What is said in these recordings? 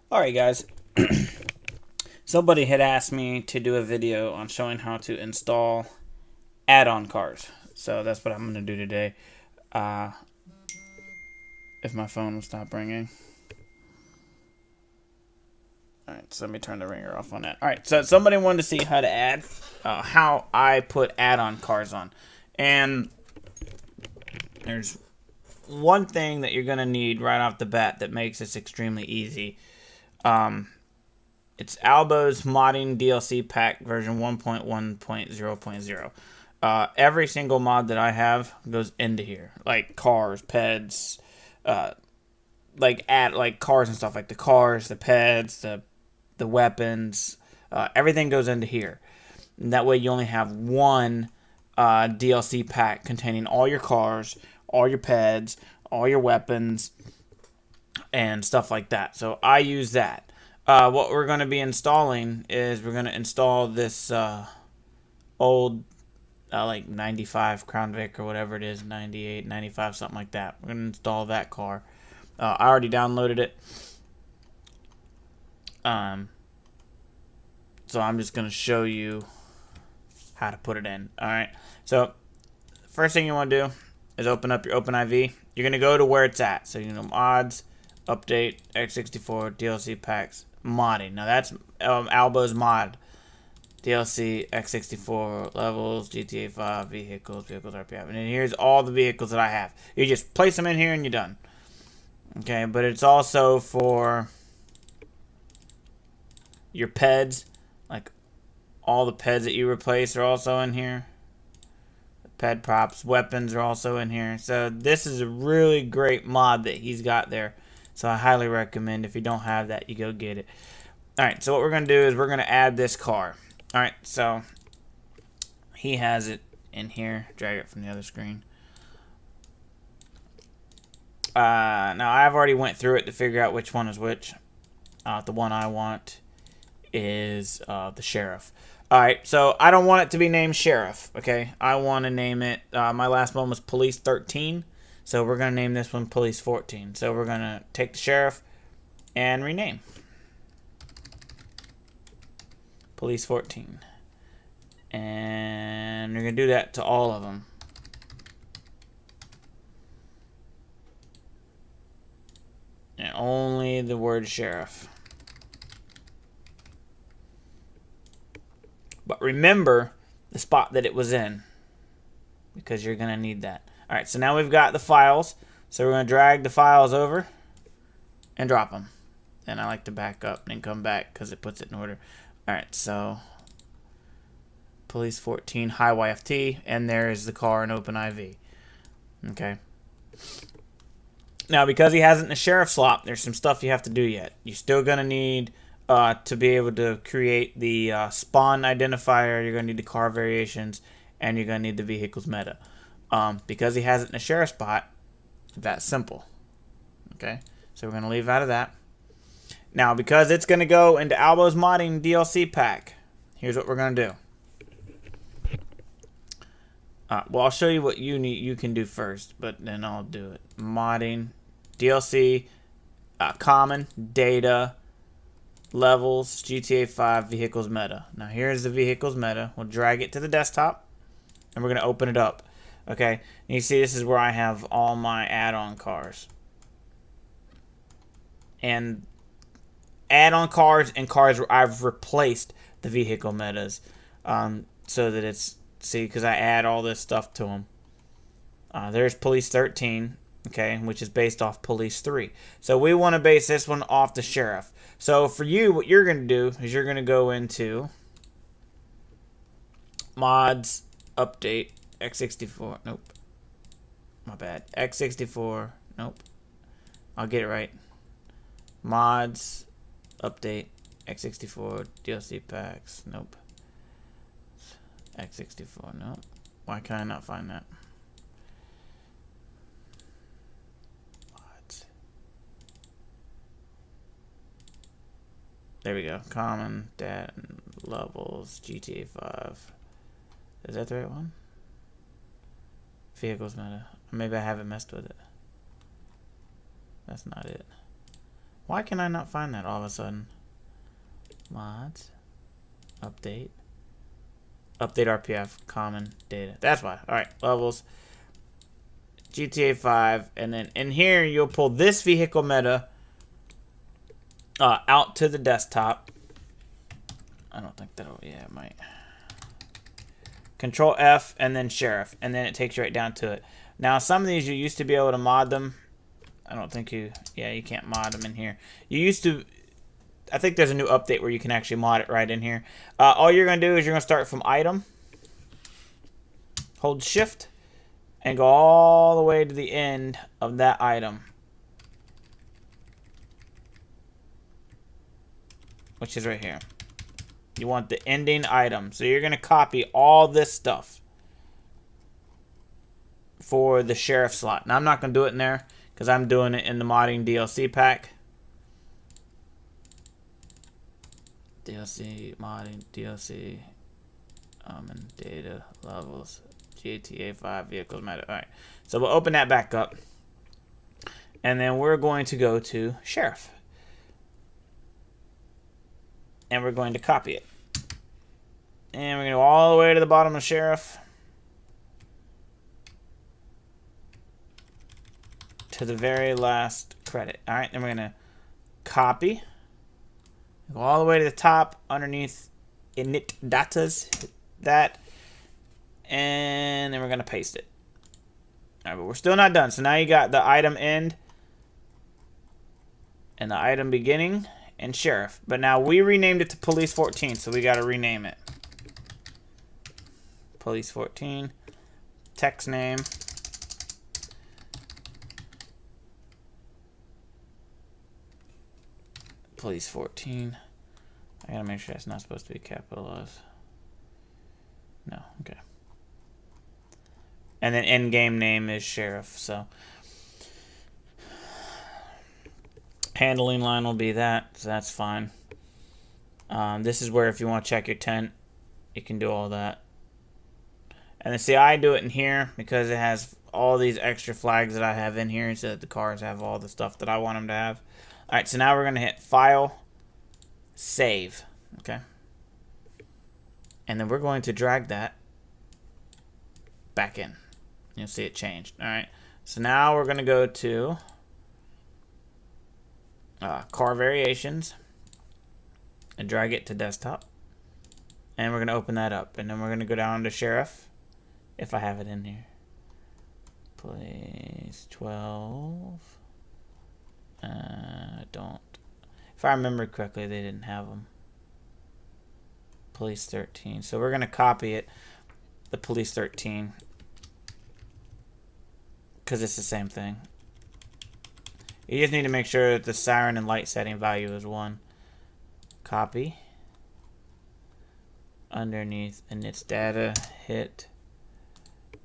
Alright guys, somebody had asked me to do a video on showing how to install add-on cars. So that's what I'm going to do today. Uh, if my phone will stop ringing. Alright, so let me turn the ringer off on that. Alright, so somebody wanted to see how to how I put add-on cars on. And there's one thing that you're going to need right off the bat that makes this extremely easy. It's Albo's Modding DLC Pack version 1.1.0.0. Every single mod that I have goes into here, like cars, peds, like cars and stuff, like the cars, the peds, the weapons, everything goes into here. And that way you only have one DLC pack containing all your cars, all your peds, all your weapons, and stuff like that. So I use that. What we're going to be installing is we're going to install this old like 95 Crown Vic or whatever it is, 98, 95, something like that. We're going to install that car. I already downloaded it. So I'm just going to show you how to put it in. Alright, so first thing you want to do is open up your OpenIV. You're going to go to where it's at. So, mods, update, x64, DLC packs, modding. Now that's Albo's mod. DLC, x64, levels, GTA5, vehicles, RPM. And then here's all the vehicles that I have. You just place them in here and you're done. Okay, but it's also for your peds. Like, all the peds that you replace are also in here. Ped props, weapons are also in here. So this is a really great mod that he's got there. So I highly recommend, if you don't have that, you go get it. Alright, so what we're going to do is we're going to add this car. Alright, so he has it in here. Drag it from the other screen. Now I've already went through it to figure out which one is which. The one I want is the sheriff. Alright, so I don't want it to be named Sheriff, okay? I want to name it, my last one was Police 13, so we're going to name this one Police 14. So we're going to take the Sheriff and rename. Police 14. And we're going to do that to all of them. And only the word Sheriff. But remember the spot that it was in, because you're going to need that. Alright, so now we've got the files. So we're going to drag the files over and drop them. And I like to back up and then come back because it puts it in order. Alright, so Police 14 high YFT, and there is the car in OpenIV. Okay. Now, because he hasn't in the sheriff slot, there's some stuff you have to do yet. You're still going to need to be able to create the spawn identifier. You're going to need the car variations, and you're going to need the vehicles meta. Because he has it in the sheriff spot, that's simple. Okay, so we're going to leave out of that. Now, because it's going to go into Albo's Modding DLC pack, here's what we're going to do. Well, I'll show you what you can do first, but then I'll do it. Modding, DLC, common, data, levels, GTA5, vehicles meta. Now here's the vehicles meta. We'll drag it to the desktop, and we're going to open it up. Okay, and you see this is where I have all my add-on cars. And add-on cars and cars where I've replaced the vehicle metas, so that it's, see, because I add all this stuff to them. There's Police 13, okay, which is based off Police 3. So we want to base this one off the Sheriff. So for you, what you're going to do is you're going to go into mods, update, x64, nope, my bad, x64, nope, I'll get it right, mods, update, x64, DLC packs, nope, x64, nope, why can I not find that? Mods. There we go, common, data, levels, GTA5, is that the right one? Vehicles meta. Maybe I haven't messed with it. That's not it. Why can I not find that all of a sudden? Mods. Update. Update RPF. Common data. That's why. Alright. Levels. GTA 5. And then in here, you'll pull this vehicle meta out to the desktop. I don't think that'll... Yeah, it might. Control F and then Sheriff. And then it takes you right down to it. Now, some of these you used to be able to mod them. I don't think you... Yeah, you can't mod them in here. You used to... I think there's a new update where you can actually mod it right in here. All you're going to do is you're going to start from item. Hold shift. And go all the way to the end of that item. Which is right here. You want the ending item. So you're going to copy all this stuff for the sheriff slot. Now I'm not going to do it in there because I'm doing it in the modding DLC pack. DLC, modding, DLC, and data levels, GTA5 vehicles meta. Alright, so we'll open that back up. And then we're going to go to Sheriff. And we're going to copy it. And we're going to go all the way to the bottom of Sheriff. To the very last credit. Alright, then we're going to copy. Go all the way to the top, underneath init datas, that, and then we're going to paste it. All right, but we're still not done. So now you got the item end and the item beginning and sheriff. But now we renamed it to Police 14, so we got to rename it. Police 14, text name. Police 14. I gotta make sure that's not supposed to be capitalized. No, okay. And then end game name is sheriff. So handling line will be that. So that's fine. This is where if you want to check your tent, you can do all that. And then see, I do it in here because it has all these extra flags that I have in here, so that the cars have all the stuff that I want them to have. All right, so now we're going to hit File, Save, okay? And then we're going to drag that back in. You'll see it changed. All right, so now we're going to go to Car Variations and drag it to Desktop. And we're going to open that up. And then we're going to go down to Sheriff, if I have it in here. Place 12. Don't. If I remember correctly, they didn't have them. Police 13. So we're going to copy it, the Police 13, because it's the same thing. You just need to make sure that the siren and light setting value is 1. Copy. Underneath inits data, hit,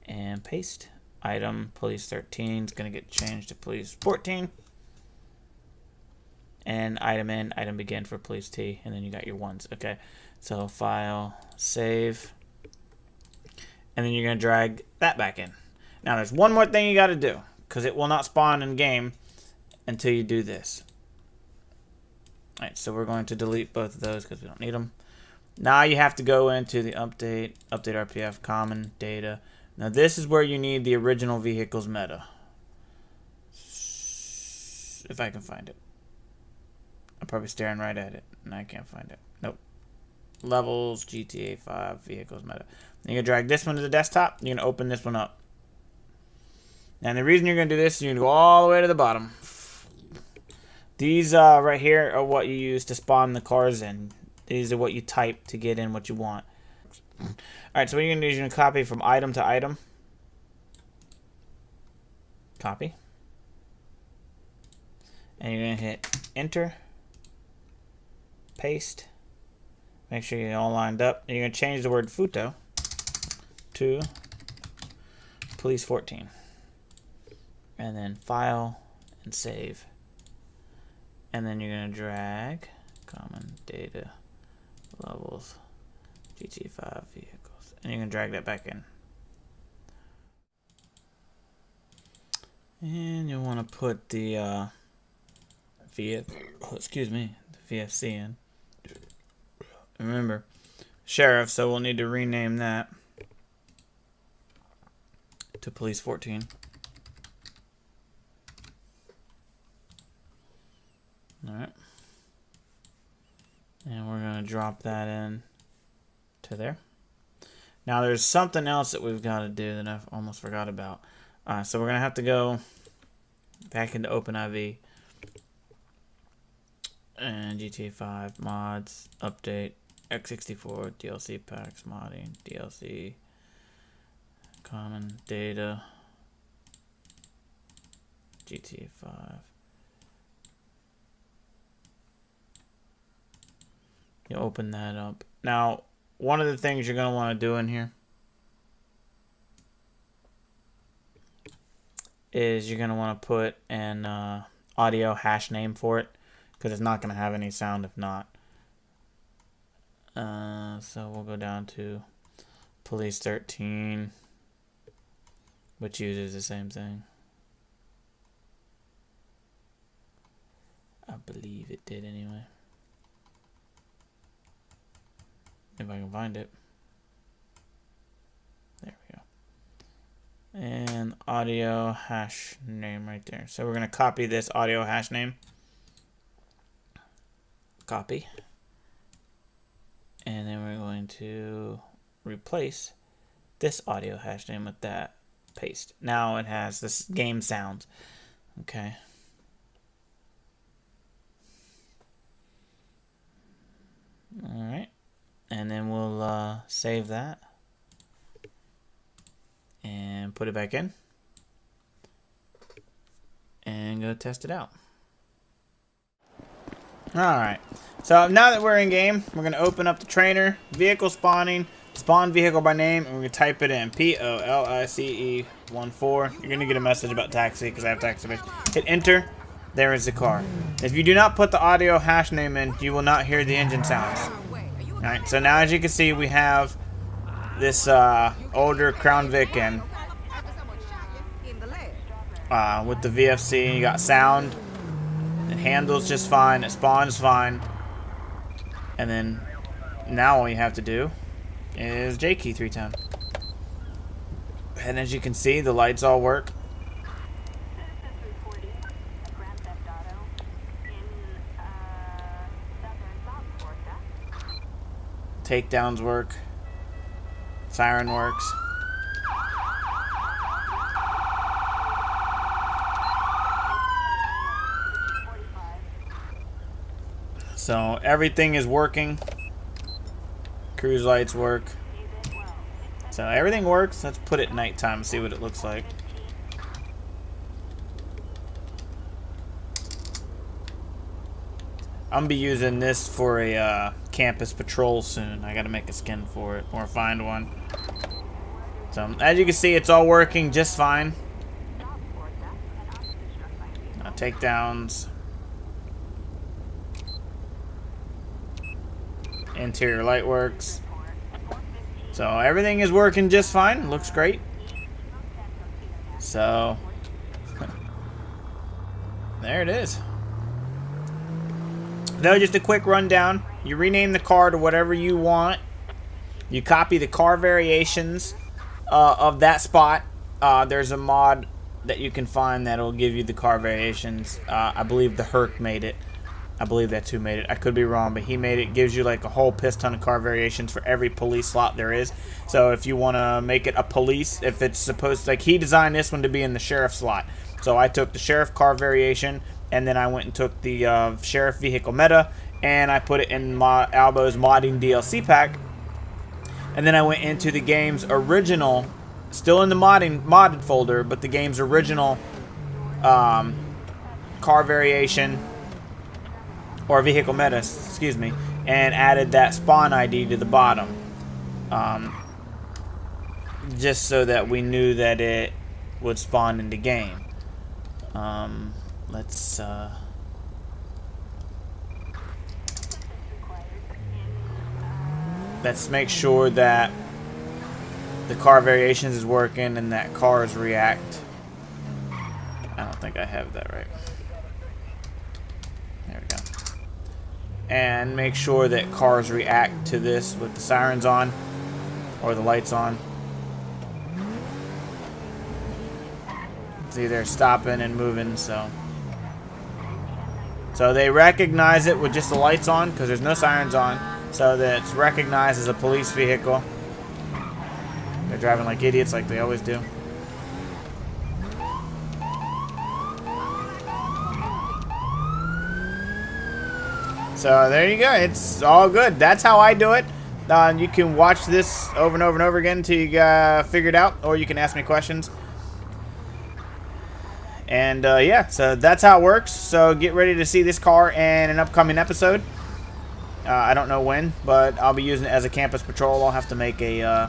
and paste. Item Police 13 is going to get changed to Police 14. And item in, item begin for Police T, and then you got your ones. Okay, so File, Save, and then you're going to drag that back in. Now there's one more thing you got to do, because it will not spawn in game until you do this. Alright, so we're going to delete both of those because we don't need them. Now you have to go into the update RPF, common data. Now this is where you need the original vehicles meta. If I can find it. I'm probably staring right at it, and I can't find it. Nope. Levels, GTA5, vehicles meta. You're going to drag this one to the desktop. You're going to open this one up. And the reason you're going to do this is you're going to go all the way to the bottom. These right here are what you use to spawn the cars in. These are what you type to get in what you want. Alright, so what you're going to do is you're going to copy from item to item. Copy. And you're going to hit enter. Paste. Make sure you're all lined up. And you're going to change the word Futo to Police 14. And then File and Save. And then you're going to drag common data levels GT5 vehicles. And you're going to drag that back in. And you'll want to put the excuse me, the VFC in. Remember, sheriff, so we'll need to rename that to police 14. Alright. And we're going to drop that in to there. Now there's something else that we've got to do that I almost forgot about. So we're going to have to go back into OpenIV and GTA5 mods, update, x64, DLC packs, modding, DLC, common data, GTA5. You open that up. Now, one of the things you're going to want to do in here is you're going to want to put an audio hash name for it, because it's not going to have any sound if not. So we'll go down to police 13, which uses the same thing. I believe it did anyway. If I can find it. There we go. And audio hash name right there. So we're going to copy this audio hash name. Copy. And then we're going to replace this audio hash name with that. Paste. Now it has this game sound. Okay. Alright. And then we'll save that and put it back in and go test it out. Alright, so now that we're in game, we're going to open up the trainer, vehicle spawning, spawn vehicle by name, and we're going to type it in, POLICE14. You're going to get a message about taxi because I have taxi base. Hit enter, there is the car. If you do not put the audio hash name in, you will not hear the engine sounds. Alright, so now as you can see, we have this older Crown Vic in with the VFC. You got sound. It handles just fine. It spawns fine. And then now all you have to do is J key 3 times. And as you can see, the lights all work. Takedowns work. Siren works. So everything is working. Cruise lights work. So everything works. Let's put it nighttime and see what it looks like. I'm gonna be using this for a campus patrol soon. I gotta make a skin for it or find one. So as you can see, it's all working just fine. Takedowns. Interior light works. So everything is working just fine. Looks great. So there it is. Though, just a quick rundown. You rename the car to whatever you want. You copy the car variations of that spot. There's a mod that you can find that will give you the car variations. I believe the Herc made it. I believe that's who made it. I could be wrong, but he made it. Gives you like a whole piss ton of car variations for every police slot there is. So if you want to make it a police, if it's supposed to, like, he designed this one to be in the sheriff slot. So I took the sheriff car variation, and then I went and took the sheriff vehicle meta, and I put it in my Albo's modding DLC pack. And then I went into the game's original, still in the modded folder, but the game's original car variation, or vehicle meta, excuse me, and added that spawn ID to the bottom. Just so that we knew that it would spawn in the game. Let's make sure that the car variations is working and that cars react. I don't think I have that right. and make sure that cars react to this with the sirens on or the lights on. See, they're stopping and moving, so they recognize it with just the lights on because there's no sirens on, so that it's recognized as a police vehicle. They're driving like idiots like they always do. So there you go. It's all good. That's how I do it. You can watch this over and over and over again until you figure it out, or you can ask me questions. And yeah, so that's how it works. So get ready to see this car in an upcoming episode. I don't know when, but I'll be using it as a campus patrol. I'll have to make a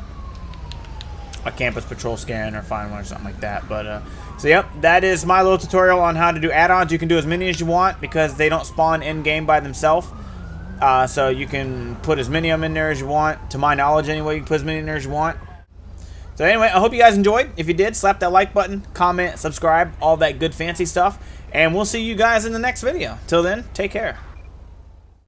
campus patrol scan or find one or something like that. But so yep, that is my little tutorial on how to do add-ons. You can do as many as you want because they don't spawn in-game by themselves. So you can put as many of them in there as you want. To my knowledge anyway, you can put as many in there as you want. So anyway, I hope you guys enjoyed. If you did, slap that like button, comment, subscribe, all that good fancy stuff. And we'll see you guys in the next video. Till then, take care.